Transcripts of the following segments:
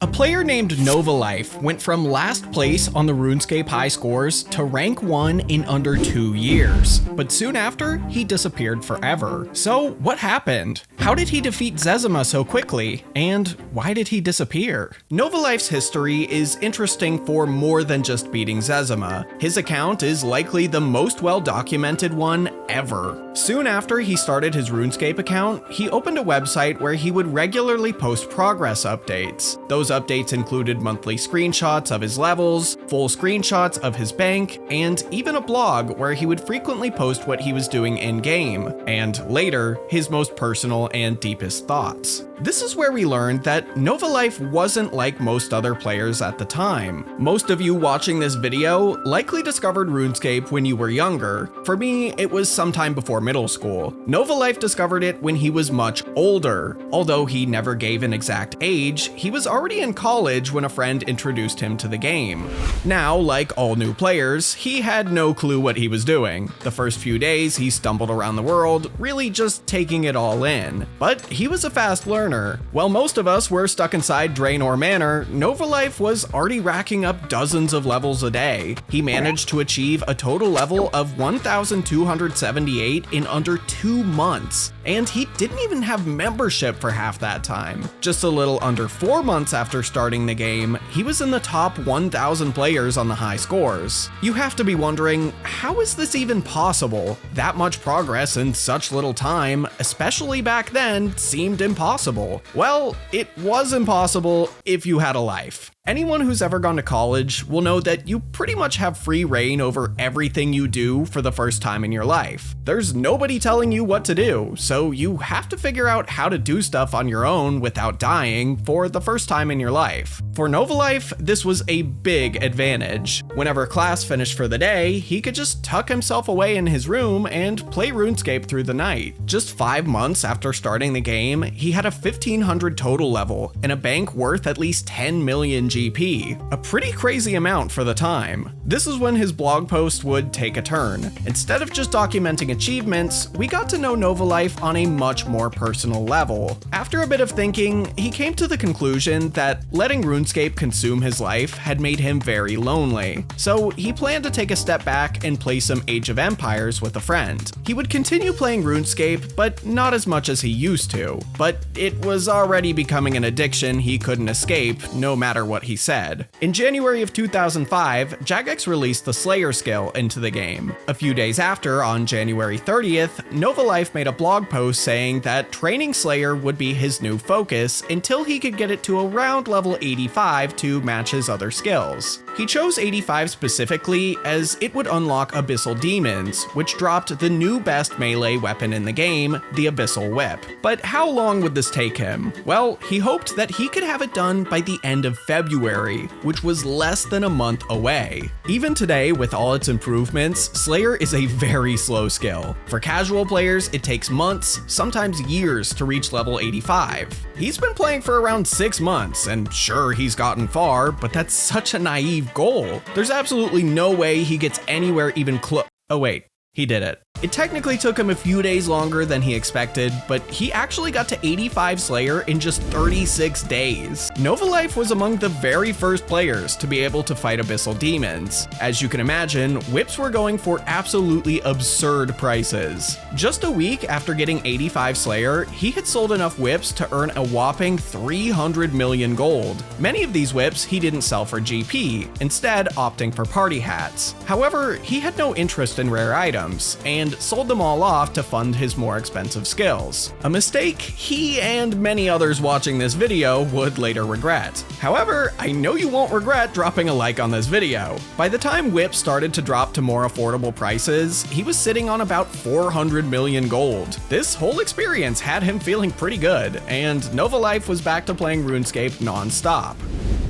A player named Novalife went from last place on the RuneScape Highscores to rank 1 in under 2 years, but soon after, he disappeared forever. So what happened? How did he defeat Zezima so quickly? And why did he disappear? Novalife's history is interesting for more than just beating Zezima. His account is likely the most well-documented one ever. Soon after he started his RuneScape account, he opened a website where he would regularly post progress updates. Those updates included monthly screenshots of his levels, full screenshots of his bank, and even a blog where he would frequently post what he was doing in-game, and later, his most personal and deepest thoughts. This is where we learned that Novalife wasn't like most other players at the time. Most of you watching this video likely discovered RuneScape when you were younger. For me, it was sometime before middle school. Novalife discovered it when he was much older. Although he never gave an exact age, he was already in college when a friend introduced him to the game. Now, like all new players, he had no clue what he was doing. The first few days, he stumbled around the world, really just taking it all in. But he was a fast learner. While most of us were stuck inside Draenor Manor, Novalife was already racking up dozens of levels a day. He managed to achieve a total level of 1,278 in under 2 months. And he didn't even have membership for half that time. Just a little under 4 months after starting the game, he was in the top 1,000 players on the Highscores. You have to be wondering, how is this even possible? That much progress in such little time, especially back then, seemed impossible. Well, it was impossible if you had a life. Anyone who's ever gone to college will know that you pretty much have free reign over everything you do for the first time in your life. There's nobody telling you what to do, so you have to figure out how to do stuff on your own without dying for the first time in your life. For Novalife, this was a big advantage. Whenever class finished for the day, he could just tuck himself away in his room and play RuneScape through the night. Just 5 months after starting the game, he had a 1,500 total level and a bank worth at least 10 million GP, a pretty crazy amount for the time. This is when his blog post would take a turn. Instead of just documenting achievements, we got to know Novalife on a much more personal level. After a bit of thinking, he came to the conclusion that letting RuneScape consume his life had made him very lonely. So he planned to take a step back and play some Age of Empires with a friend. He would continue playing RuneScape, but not as much as he used to. But it was already becoming an addiction he couldn't escape, no matter what he said. In January of 2005, Jagex released the Slayer skill into the game. A few days after, on January 30th, Novalife made a blog post saying that training Slayer would be his new focus until he could get it to around level 85 to match his other skills. He chose 85 specifically as it would unlock Abyssal Demons, which dropped the new best melee weapon in the game, the Abyssal Whip. But how long would this take him? Well, he hoped that he could have it done by the end of February, which was less than a month away. Even today, with all its improvements, Slayer is a very slow skill. For casual players, it takes months, sometimes years, to reach level 85. He's been playing for around 6 months, and sure, he's gotten far, but that's such a naive goal. There's absolutely no way he gets anywhere even close. Oh wait, he did it. It technically took him a few days longer than he expected, but he actually got to 85 Slayer in just 36 days. Novalife was among the very first players to be able to fight Abyssal Demons. As you can imagine, whips were going for absolutely absurd prices. Just a week after getting 85 Slayer, he had sold enough whips to earn a whopping 300 million gold. Many of these whips he didn't sell for GP, instead opting for party hats. However, he had no interest in rare items, and sold them all off to fund his more expensive skills. A mistake he and many others watching this video would later regret. However, I know you won't regret dropping a like on this video. By the time whips started to drop to more affordable prices, he was sitting on about 400 million gold. This whole experience had him feeling pretty good, and Novalife was back to playing RuneScape non-stop.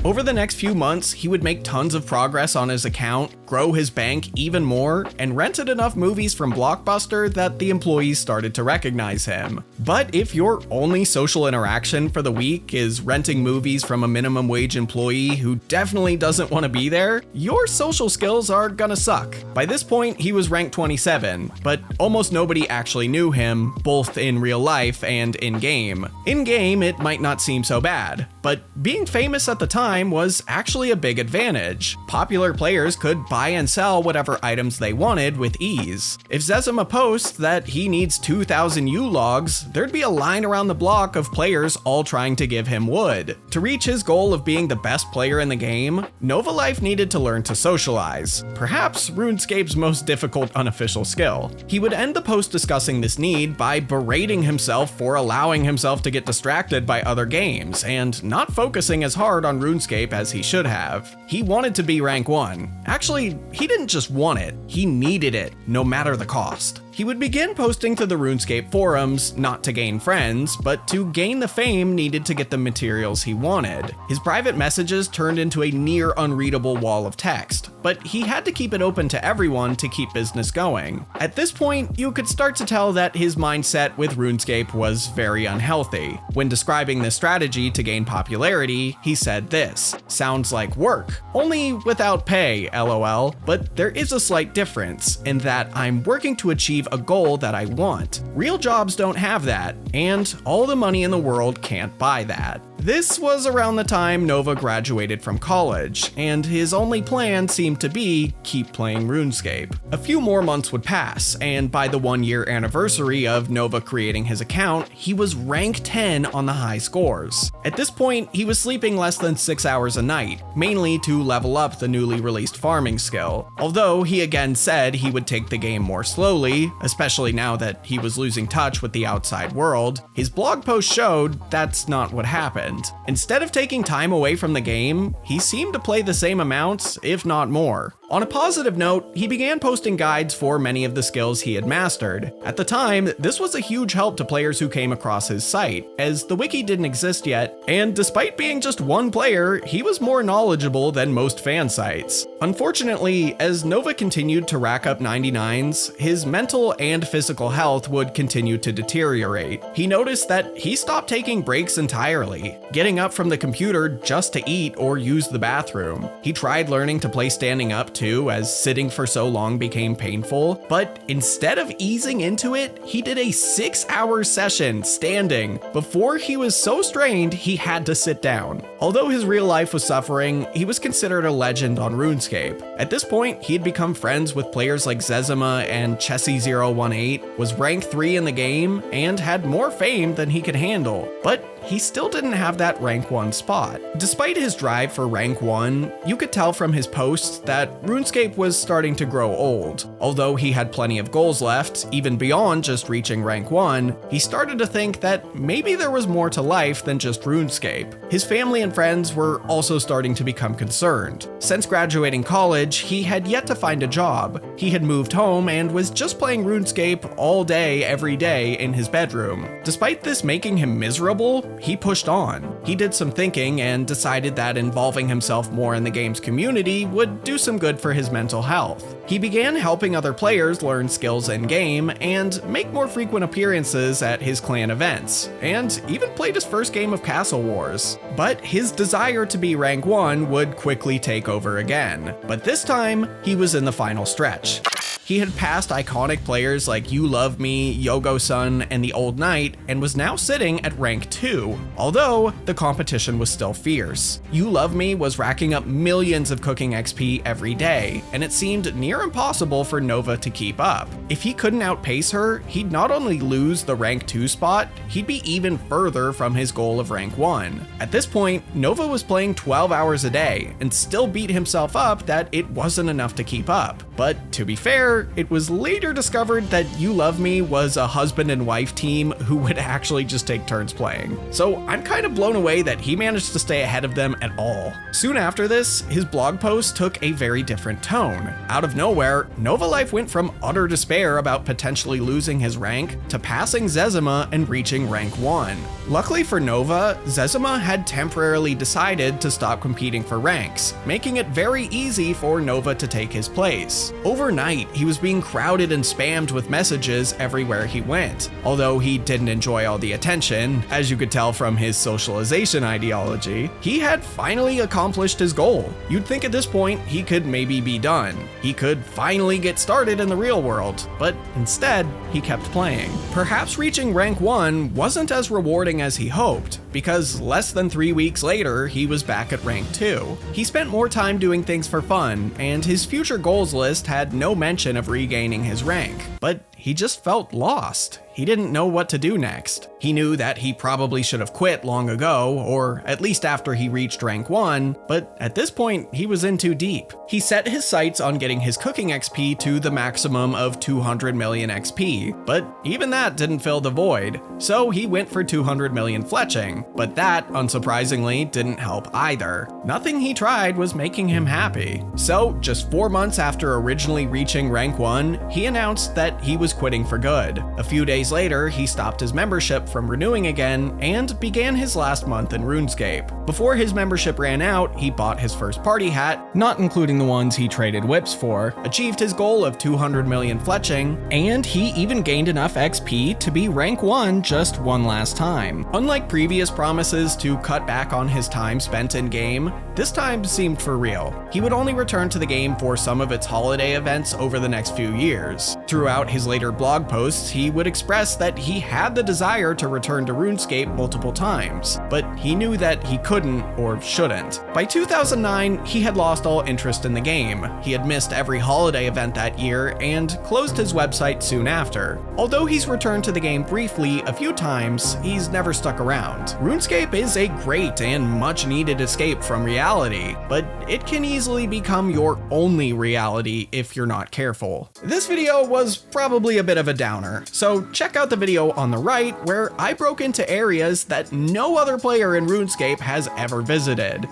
Over the next few months, he would make tons of progress on his account, grow his bank even more, and rented enough movies from Blockbuster that the employees started to recognize him. But if your only social interaction for the week is renting movies from a minimum wage employee who definitely doesn't want to be there, your social skills are gonna suck. By this point, he was ranked 27, but almost nobody actually knew him, both in real life and in-game. In-game, it might not seem so bad, but being famous at the time was actually a big advantage. Popular players could buy and sell whatever items they wanted with ease. If Zezima posts that he needs 2,000 U logs, there'd be a line around the block of players all trying to give him wood. To reach his goal of being the best player in the game, Nova Life needed to learn to socialize, perhaps RuneScape's most difficult unofficial skill. He would end the post discussing this need by berating himself for allowing himself to get distracted by other games and not focusing as hard on RuneScape as he should have. He wanted to be rank 1. Actually, he didn't just want it, he needed it, no matter the cost. He would begin posting to the RuneScape forums, not to gain friends, but to gain the fame needed to get the materials he wanted. His private messages turned into a near unreadable wall of text, but he had to keep it open to everyone to keep business going. At this point, you could start to tell that his mindset with RuneScape was very unhealthy. When describing this strategy to gain popularity, he said this: "Sounds like work, only without pay, lol, but there is a slight difference in that I'm working to achieve a goal that I want. Real jobs don't have that, and all the money in the world can't buy that." This was around the time Nova graduated from college, and his only plan seemed to be keep playing RuneScape. A few more months would pass, and by the 1-year anniversary of Nova creating his account, he was rank 10 on the Highscores. At this point, he was sleeping less than 6 hours a night, mainly to level up the newly released farming skill. Although he again said he would take the game more slowly, especially now that he was losing touch with the outside world, his blog post showed that's not what happened. Instead of taking time away from the game, he seemed to play the same amounts, if not more. On a positive note, he began posting guides for many of the skills he had mastered. At the time, this was a huge help to players who came across his site, as the wiki didn't exist yet, and despite being just one player, he was more knowledgeable than most fan sites. Unfortunately, as Nova continued to rack up 99s, his mental and physical health would continue to deteriorate. He noticed that he stopped taking breaks entirely, getting up from the computer just to eat or use the bathroom. He tried learning to play standing up too, as sitting for so long became painful, but instead of easing into it, he did a 6-hour session standing before he was so strained he had to sit down. Although his real life was suffering, he was considered a legend on RuneScape. At this point, he had become friends with players like Zezima and Chessie018, was rank 3 in the game, and had more fame than he could handle, but he still didn't have that rank 1 spot. Despite his drive for rank 1, you could tell from his posts that RuneScape was starting to grow old. Although he had plenty of goals left, even beyond just reaching rank 1, he started to think that maybe there was more to life than just RuneScape. His family and friends were also starting to become concerned. Since graduating college, he had yet to find a job. He had moved home and was just playing RuneScape all day, every day in his bedroom. Despite this making him miserable, he pushed on. He did some thinking and decided that involving himself more in the game's community would do some good for his mental health. He began helping other players learn skills in-game and make more frequent appearances at his clan events, and even played his first game of Castle Wars. But his desire to be rank 1 would quickly take over again. But this time, he was in the final stretch. He had passed iconic players like You Love Me, Yogo-sun, and the Old Knight, and was now sitting at rank 2, although the competition was still fierce. You Love Me was racking up millions of cooking XP every day, and it seemed near impossible for Nova to keep up. If he couldn't outpace her, he'd not only lose the rank 2 spot, he'd be even further from his goal of rank 1. At this point, Nova was playing 12 hours a day, and still beat himself up that it wasn't enough to keep up. But to be fair, it was later discovered that You Love Me was a husband and wife team who would actually just take turns playing. so I'm kind of blown away that he managed to stay ahead of them at all. Soon after this, his blog post took a very different tone. Out of nowhere, Nova Life went from utter despair about potentially losing his rank to passing Zezima and reaching rank 1. Luckily for Nova, Zezima had temporarily decided to stop competing for ranks, making it very easy for Nova to take his place. Overnight, he was being crowded and spammed with messages everywhere he went. Although he didn't enjoy all the attention, as you could tell from his socialization ideology, he had finally accomplished his goal. You'd think at this point he could maybe be done. He could finally get started in the real world, but instead, he kept playing. Perhaps reaching rank 1 wasn't as rewarding as he hoped, because less than 3 weeks later, he was back at rank 2. He spent more time doing things for fun, and his future goals list had no mention of regaining his rank. But he just felt lost. He didn't know what to do next. He knew that he probably should have quit long ago, or at least after he reached rank 1, but at this point, he was in too deep. He set his sights on getting his cooking XP to the maximum of 200 million XP, but even that didn't fill the void, so he went for 200 million fletching, but that, unsurprisingly, didn't help either. Nothing he tried was making him happy. So, just 4 months after originally reaching rank 1, he announced that he was quitting for good. A few days later, he stopped his membership from renewing again and began his last month in RuneScape. Before his membership ran out, he bought his first party hat, not including the ones he traded whips for, achieved his goal of 200 million fletching, and he even gained enough XP to be rank 1 just one last time. Unlike previous promises to cut back on his time spent in game, this time seemed for real. He would only return to the game for some of its holiday events over the next few years. Throughout his later blog posts, he would express that he had the desire to return to RuneScape multiple times, but he knew that he couldn't or shouldn't. By 2009, he had lost all interest in the game. He had missed every holiday event that year and closed his website soon after. Although he's returned to the game briefly a few times, he's never stuck around. RuneScape is a great and much needed escape from reality, but it can easily become your only reality if you're not careful. This video was probably a bit of a downer, so check out the video on the right where I broke into areas that no other player in RuneScape has ever visited.